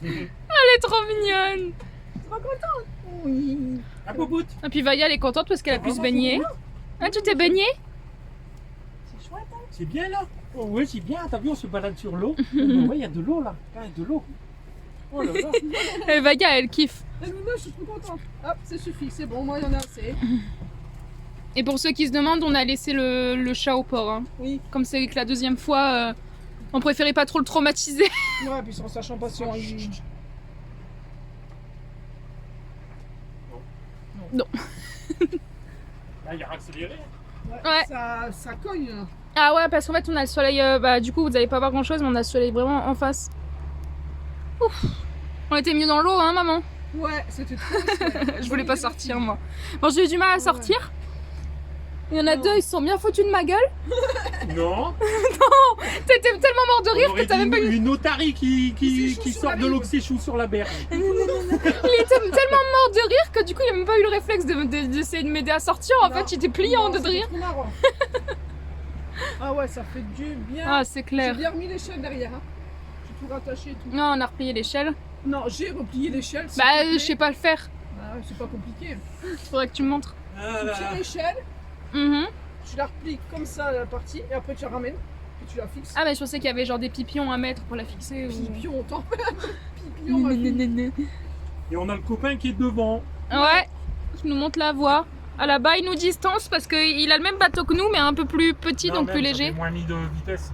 [SPEAKER 3] Elle est trop mignonne.
[SPEAKER 1] Tu vas contente? Oui.
[SPEAKER 2] À Popout.
[SPEAKER 3] Et puis Vaya, elle est contente parce qu'elle a pu se baigner. Ah, tu t'es baigné?
[SPEAKER 1] C'est chouette, hein?
[SPEAKER 2] C'est bien là. Oh, ouais, c'est bien. T'as vu, on se balade sur l'eau. Ouais, il y a de l'eau là. Il y a de l'eau. Oh là là.
[SPEAKER 3] Et Vaya, elle kiffe.
[SPEAKER 1] Et Nina, je suis trop contente. Hop, ça suffit, c'est bon, moi il y en a assez.
[SPEAKER 3] Et pour ceux qui se demandent, on a laissé le chat au port. Hein.
[SPEAKER 1] Oui.
[SPEAKER 3] Comme c'est que la deuxième fois, on préférait pas trop le traumatiser.
[SPEAKER 1] Ouais, puis en sachant pas si on...
[SPEAKER 3] Non.
[SPEAKER 2] Là, il a accéléré.
[SPEAKER 3] Ouais.
[SPEAKER 1] Ça cogne là.
[SPEAKER 3] Ah ouais, parce qu'en fait, on a le soleil. Bah, du coup, vous allez pas voir grand chose, mais on a le soleil vraiment en face. Ouf. On était mieux dans l'eau, hein, maman?
[SPEAKER 1] Ouais, c'était trop.
[SPEAKER 3] Je voulais pas sortir, moi. Bon, j'ai eu du mal à sortir. Il y en a deux, ils se sont bien foutus de ma gueule.
[SPEAKER 2] Non.
[SPEAKER 3] T'étais tellement mort de
[SPEAKER 2] On
[SPEAKER 3] rire
[SPEAKER 2] aurait
[SPEAKER 3] que t'as
[SPEAKER 2] dit
[SPEAKER 3] même pas eu.
[SPEAKER 2] une otarie qui
[SPEAKER 1] s'échoue sur
[SPEAKER 2] sort
[SPEAKER 1] la
[SPEAKER 2] de l'eau, qui s'échoue sur la berge.
[SPEAKER 3] Il était tellement mort de rire que du coup, il a même pas eu le réflexe d'essayer de m'aider à sortir. En fait, il était pliant de rire.
[SPEAKER 1] Ah ouais, ça fait du bien.
[SPEAKER 3] Ah, c'est
[SPEAKER 1] J'ai
[SPEAKER 3] clair.
[SPEAKER 1] bien remis l'échelle derrière. Hein. J'ai tout rattaché et tout.
[SPEAKER 3] Non, on a replié l'échelle.
[SPEAKER 1] Non, j'ai replié l'échelle. s'il
[SPEAKER 3] Bah,
[SPEAKER 1] te plaît.
[SPEAKER 3] je sais pas le faire.
[SPEAKER 1] Ah, c'est pas compliqué.
[SPEAKER 3] Faudrait que tu me montres.
[SPEAKER 1] Tu tires l'échelle,
[SPEAKER 3] Mhm.
[SPEAKER 1] tu la replies comme ça la partie et après tu la ramènes et tu la fixes.
[SPEAKER 3] Ah, mais je pensais qu'il y avait genre des pipions à mettre pour la fixer. Ou...
[SPEAKER 1] Pipion, on t'en Pipion, ma fille.
[SPEAKER 2] Et on a le copain qui est devant.
[SPEAKER 3] Ouais, il nous montre la voie. À là-bas, il nous distance parce qu'il a le même bateau que nous, mais un peu plus petit,
[SPEAKER 2] Non,
[SPEAKER 3] donc
[SPEAKER 2] même,
[SPEAKER 3] plus
[SPEAKER 2] ça
[SPEAKER 3] léger.
[SPEAKER 2] fait moins mis de vitesse.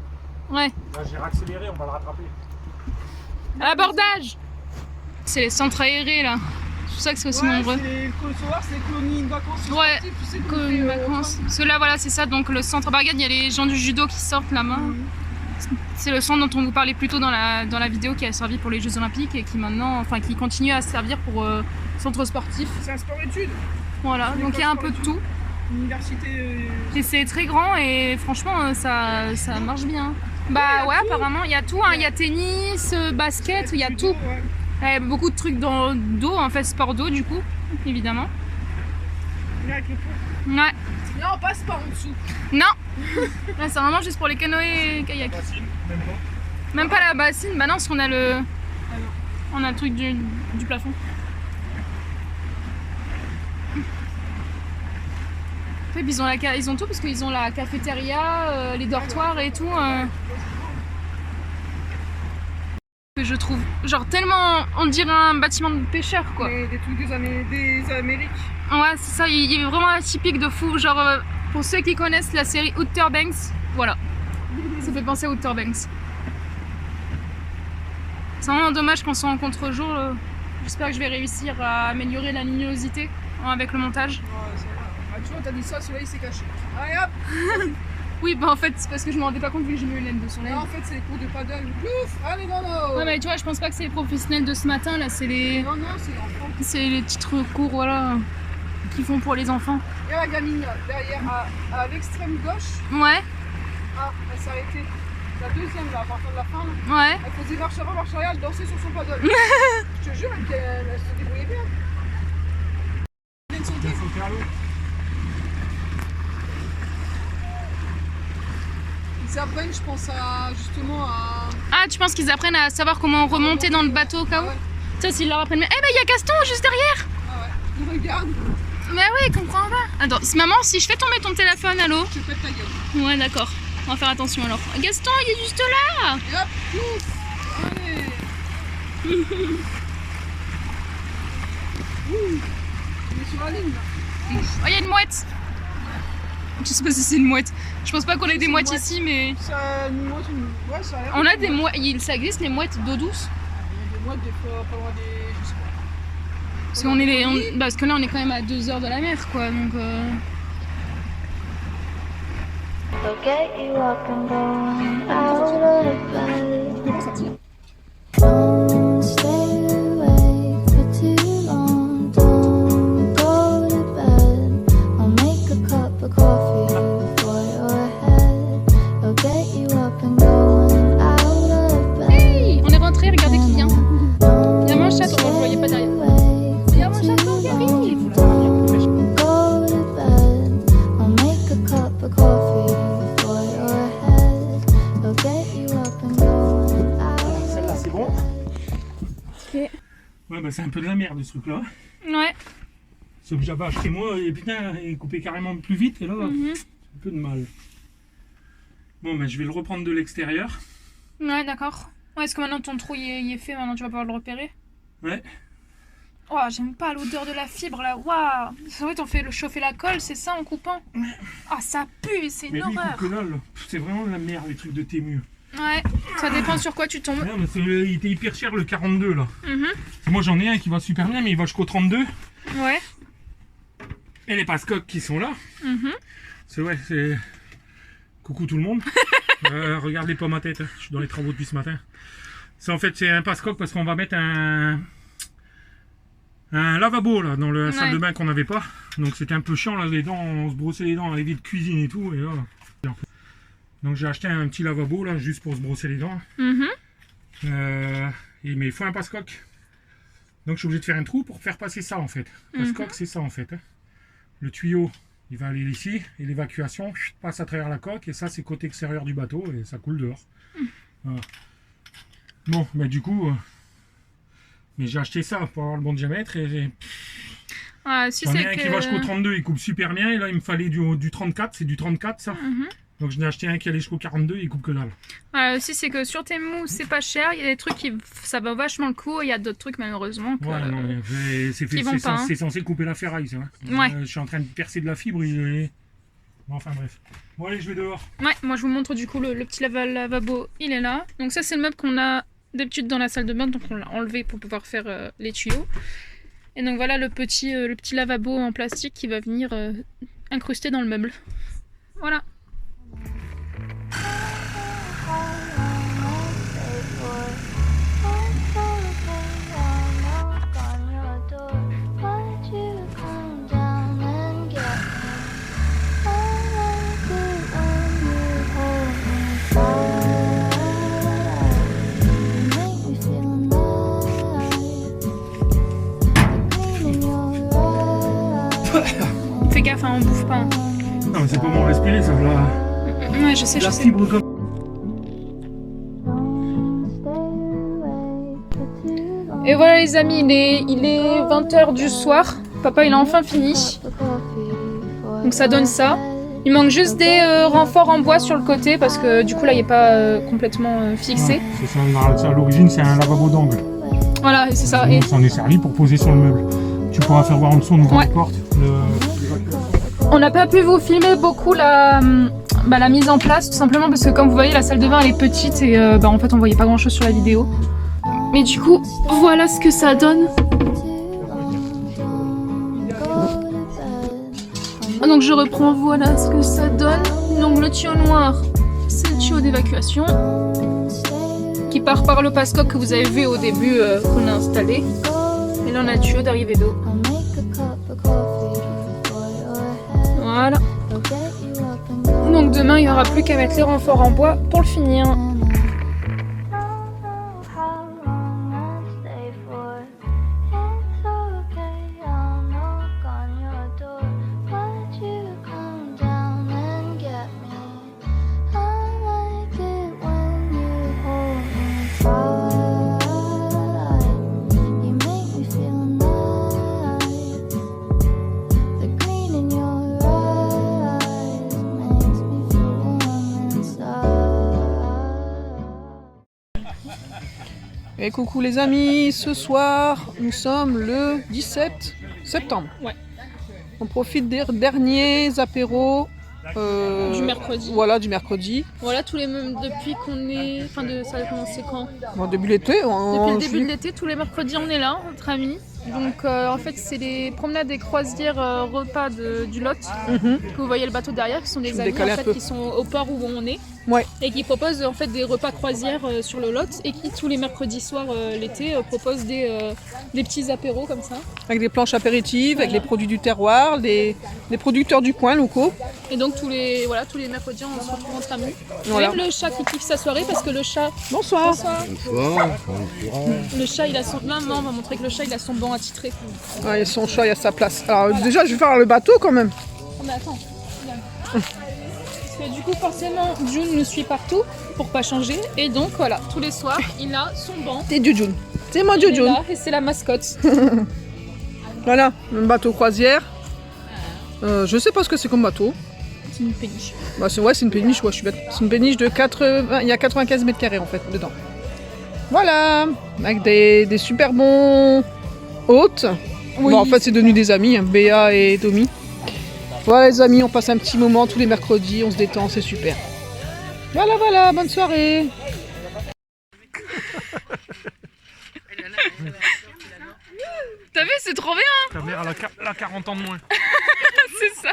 [SPEAKER 3] Ouais.
[SPEAKER 2] Là, j'ai accéléré, on va le rattraper.
[SPEAKER 3] À l'abordage. C'est les centres aérés là. C'est pour ça que c'est aussi nombreux.
[SPEAKER 1] C'est le soir, c'est les colonies de vacances.
[SPEAKER 3] Ouais,
[SPEAKER 1] sportives, tu sais,
[SPEAKER 3] Colonies de vacances. Parce que là, voilà, c'est ça. Donc le centre Bargade, il y a les gens du judo qui sortent là-bas. C'est le centre dont on vous parlait plus tôt dans la vidéo qui a servi pour les Jeux Olympiques et qui maintenant, enfin, qui continue à servir pour centre sportif.
[SPEAKER 1] C'est un sport-études,
[SPEAKER 3] Voilà, donc il y a un peu de tout.
[SPEAKER 1] université.
[SPEAKER 3] Et c'est très grand et franchement, ça marche bien. Bah ouais, apparemment, il y a tout. Hein. Il y a tennis, basket, il y a tout.
[SPEAKER 1] Ouais.
[SPEAKER 3] Il y a beaucoup de trucs dans d'eau, en fait, sport d'eau du coup, évidemment.
[SPEAKER 1] Avec le pont.
[SPEAKER 3] Ouais.
[SPEAKER 1] Non, on passe pas en dessous.
[SPEAKER 3] Non. Là, c'est vraiment juste pour les canoës et kayak.
[SPEAKER 2] Facile, même pas.
[SPEAKER 3] Même pas la bassine, bah non, parce qu'on a le truc du plafond. En fait, ils ont tout parce qu'ils ont la cafétéria, les dortoirs et tout. Que je trouve genre tellement, on dirait un bâtiment de pêcheur quoi.
[SPEAKER 1] Des trucs des Amériques.
[SPEAKER 3] Ouais, c'est ça, il est vraiment atypique de fou. Genre, pour ceux qui connaissent la série Outer Banks, voilà. Ça fait penser à Outer Banks. C'est vraiment dommage qu'on soit en contre-jour. J'espère que je vais réussir à améliorer la luminosité avec le montage.
[SPEAKER 1] Ouais, ça va. Ah, tu vois, t'as dit ça, le soleil s'est caché. Allez hop.
[SPEAKER 3] Oui, bah en fait, c'est parce que je me rendais pas compte vu que j'ai mis une laine de soleil.
[SPEAKER 1] Là, en fait, c'est les cours de paddle. Ouf, allez, non, non.
[SPEAKER 3] Ouais, mais tu vois, je pense pas que c'est les professionnels de ce matin là, c'est les petits trucs courts, voilà, qu'ils font pour les enfants.
[SPEAKER 1] Et la gamine là, derrière, à l'extrême gauche,
[SPEAKER 3] Ouais,
[SPEAKER 1] ah, elle s'est arrêtée. La deuxième là, à partir de la fin là,
[SPEAKER 3] ouais.
[SPEAKER 1] elle faisait marche avant, marche arrière, elle dansait sur son paddle. Je te jure, elle se débrouillait bien. Elle vient de sauter.
[SPEAKER 2] Il faut faire l'eau.
[SPEAKER 1] Ils apprennent, je pense, justement à...
[SPEAKER 3] Ah, tu penses qu'ils apprennent à savoir comment remonter dans le bateau au cas où?
[SPEAKER 1] Ah ouais.
[SPEAKER 3] Ça, s'ils leur apprennent... Eh ben, il y a Gaston juste derrière.
[SPEAKER 1] Ah ouais, ils regardent,
[SPEAKER 3] Mais oui, il comprend pas. Attends, maman, si je fais tomber ton téléphone, allô?
[SPEAKER 1] tu pètes ta gueule.
[SPEAKER 3] Ouais, d'accord. On va faire attention alors. Gaston, il est juste là.
[SPEAKER 1] Et hop, pousse. Allez. Ouh. On est sur la ligne, là.
[SPEAKER 3] Oh, il y a une mouette. Je sais pas si c'est une mouette. Je pense pas qu'on ait des
[SPEAKER 1] C'est une
[SPEAKER 3] mouettes
[SPEAKER 1] mouette.
[SPEAKER 3] ici, mais...
[SPEAKER 1] Ça nous montre une... Ouais, ça a l'air...
[SPEAKER 3] On a des mouettes... Ça existe, les mouettes d'eau douce?
[SPEAKER 1] Il y a des mouettes, des fois, pas loin des... Je sais pas.
[SPEAKER 3] Parce, parce que là, on est quand même à 2 heures de la mer, quoi. Donc...
[SPEAKER 6] They'll get you up and going out of bed.
[SPEAKER 1] Comment ça tire?
[SPEAKER 6] Don't stay awake for too long. Don't go to bed. I'll make a cup of coffee for your head. They'll get you up and going out of bed.
[SPEAKER 3] Hey, on est rentré, regardez qui vient. Il y a mon chaton, je ne voyais pas derrière. Il y a mon chaton qui arrive.
[SPEAKER 6] Go to bed. I'll make a cup of coffee for your head. They'll get you up and going out.
[SPEAKER 2] Celle-là, c'est bon.
[SPEAKER 3] Ok.
[SPEAKER 2] Ouais, bah c'est un peu de la merde ce truc-là.
[SPEAKER 3] Ouais.
[SPEAKER 2] Ce que j'avais acheté moi, et putain, il est coupé carrément plus vite, et là,
[SPEAKER 3] Mhm.
[SPEAKER 2] c'est un peu de mal. Bon, bah je vais le reprendre de l'extérieur.
[SPEAKER 3] Ouais, d'accord. Ouais, est-ce que maintenant ton trou il est fait, maintenant tu vas pouvoir le repérer?
[SPEAKER 2] Ouais.
[SPEAKER 3] Oh, j'aime pas l'odeur de la fibre là. Waouh! C'est vrai, t'en fais chauffer la colle, c'est ça en coupant? Ah, ça pue, c'est
[SPEAKER 2] Mais
[SPEAKER 3] une
[SPEAKER 2] lui, il
[SPEAKER 3] horreur.
[SPEAKER 2] coupe que dalle. C'est vraiment de la merde, les trucs de Temu.
[SPEAKER 3] Ouais, ça dépend sur quoi tu tombes.
[SPEAKER 2] Merde, il était hyper cher le 42 là.
[SPEAKER 3] Mhm.
[SPEAKER 2] Moi j'en ai un qui va super bien, mais il va jusqu'au 32.
[SPEAKER 3] Ouais.
[SPEAKER 2] Et les passecoques qui sont là.
[SPEAKER 3] Mhm.
[SPEAKER 2] C'est ouais, c'est. Coucou tout le monde. Regardez pas ma tête, je suis dans les travaux depuis ce matin. Ça en fait c'est un passecoque parce qu'on va mettre un lavabo là dans la salle de bain qu'on n'avait pas. Donc c'était un peu chiant là, les dents, on se brossait les dents à l'évier de cuisine et tout. Et là, donc j'ai acheté un petit lavabo là juste pour se brosser les dents.
[SPEAKER 3] Mhm.
[SPEAKER 2] Mais il faut un passecoque. Donc je suis obligé de faire un trou pour faire passer ça en fait. Passecoque c'est ça en fait. Hein. Le tuyau il va aller ici et l'évacuation passe à travers la coque et ça c'est côté extérieur du bateau et ça coule dehors. Voilà. Bon, mais du coup, mais j'ai acheté ça pour avoir le bon diamètre et
[SPEAKER 3] Ouais, si
[SPEAKER 2] j'en ai
[SPEAKER 3] c'est
[SPEAKER 2] un
[SPEAKER 3] que...
[SPEAKER 2] qui va jusqu'au 32, il coupe super bien et là il me fallait du 34, c'est du 34 ça.
[SPEAKER 3] Mhm.
[SPEAKER 2] Donc je n'ai acheté un qui allait jusqu'au 42, il coupe que dalle.
[SPEAKER 3] Si c'est que sur Temu c'est pas cher, il y a des trucs qui ça va vachement le coup, et il y a d'autres trucs malheureusement que...
[SPEAKER 2] Ouais, non, mais
[SPEAKER 3] qui vont pas, hein.
[SPEAKER 2] c'est censé couper la ferraille ça. Hein.
[SPEAKER 3] Ouais.
[SPEAKER 2] Je suis en train de percer de la fibre. Bon, enfin bref. Bon allez, je vais dehors.
[SPEAKER 3] Ouais, moi je vous montre du coup le petit lavabo, il est là. Donc ça c'est le meuble qu'on a d'habitude dans la salle de bain, donc on l'a enlevé pour pouvoir faire les tuyaux. Et donc voilà le petit lavabo en plastique qui va venir incruster dans le meuble. Voilà. Fais gaffe, hein, on bouffe pas. Hein.
[SPEAKER 2] Non, mais c'est pas bon respirer, ça va.
[SPEAKER 3] Ouais, je sais,
[SPEAKER 2] La
[SPEAKER 3] je sais.
[SPEAKER 2] fibre comme.
[SPEAKER 3] Et voilà les amis, il est 20h du soir. Papa il a enfin fini. Donc ça donne ça. Il manque juste des renforts en bois sur le côté parce que du coup là il n'est pas complètement fixé.
[SPEAKER 2] Ouais, c'est ça, à l'origine c'est un lavabo d'angle.
[SPEAKER 3] Voilà, c'est ça.
[SPEAKER 2] Donc, ça en est servi pour poser sur le meuble. Tu pourras faire voir en dessous, on ouvre
[SPEAKER 3] Ouais.
[SPEAKER 2] les portes.
[SPEAKER 3] On n'a pas pu vous filmer beaucoup la mise en place, tout simplement parce que comme vous voyez la salle de bain elle est petite et en fait on voyait pas grand chose sur la vidéo. Mais du coup voilà ce que ça donne. Donc je reprends, voilà ce que ça donne. Donc le tuyau noir c'est le tuyau d'évacuation qui part par le passecoque que vous avez vu au début qu'on a installé. Et là on a le tuyau d'arrivée d'eau. Voilà. Donc demain il n'y aura plus qu'à mettre les renforts en bois pour le finir.
[SPEAKER 1] Et coucou les amis, ce soir nous sommes le 17 septembre.
[SPEAKER 3] Ouais.
[SPEAKER 1] On profite des derniers apéros
[SPEAKER 3] Du mercredi.
[SPEAKER 1] Voilà, du mercredi.
[SPEAKER 3] Voilà, depuis qu'on est. Enfin, ça a commencé quand?
[SPEAKER 1] Bon, début de l'été.
[SPEAKER 3] Depuis le début de l'été, tous les mercredis, on est là, entre amis. Donc, en fait, c'est les promenades et croisières repas du Lot. Que vous voyez le bateau derrière, qui sont des amis en fait, qui sont au port où on est.
[SPEAKER 1] Ouais.
[SPEAKER 3] Et qui proposent en fait des repas croisières sur le Lot. Et qui, tous les mercredis soirs l'été, proposent des petits apéros comme ça.
[SPEAKER 1] Avec des planches apéritives, avec les produits du terroir, des producteurs du coin locaux.
[SPEAKER 3] Et donc, tous les mercredis, on se retrouve entre amis.
[SPEAKER 1] Voilà.
[SPEAKER 3] Même le chat qui kiffe sa soirée, parce que le chat.
[SPEAKER 1] Bonsoir.
[SPEAKER 3] Bonsoir. Le chat, il a son. Maman, on va montrer que le chat, il a son banc attitré.
[SPEAKER 1] Ouais, il y a son chat, il y a sa place. Alors déjà, je vais faire le bateau quand même.
[SPEAKER 3] Oh, mais attends, regarde. Parce que du coup, forcément, June nous suit partout pour pas changer. Et donc, voilà, tous les soirs, il a son banc.
[SPEAKER 1] C'est Jujun. C'est moi
[SPEAKER 3] Il est
[SPEAKER 1] Jujun.
[SPEAKER 3] là, et c'est la mascotte.
[SPEAKER 1] Voilà, un bateau croisière. Je sais pas ce que c'est comme bateau.
[SPEAKER 3] C'est une péniche.
[SPEAKER 1] Bah, c'est une péniche, ouais, je suis bête. C'est une péniche de 80. Il y a 95 mètres carrés en fait dedans. Voilà, avec des super bons hôtes.
[SPEAKER 3] Oui.
[SPEAKER 1] Bon, en fait, c'est devenu des amis, hein, Béa et Domi. Voilà, les amis, on passe un petit moment tous les mercredis, on se détend, c'est super. Voilà, bonne soirée.
[SPEAKER 3] T'as vu, c'est trop bien.
[SPEAKER 2] Ta mère, elle a 40 ans de moins.
[SPEAKER 3] C'est ça.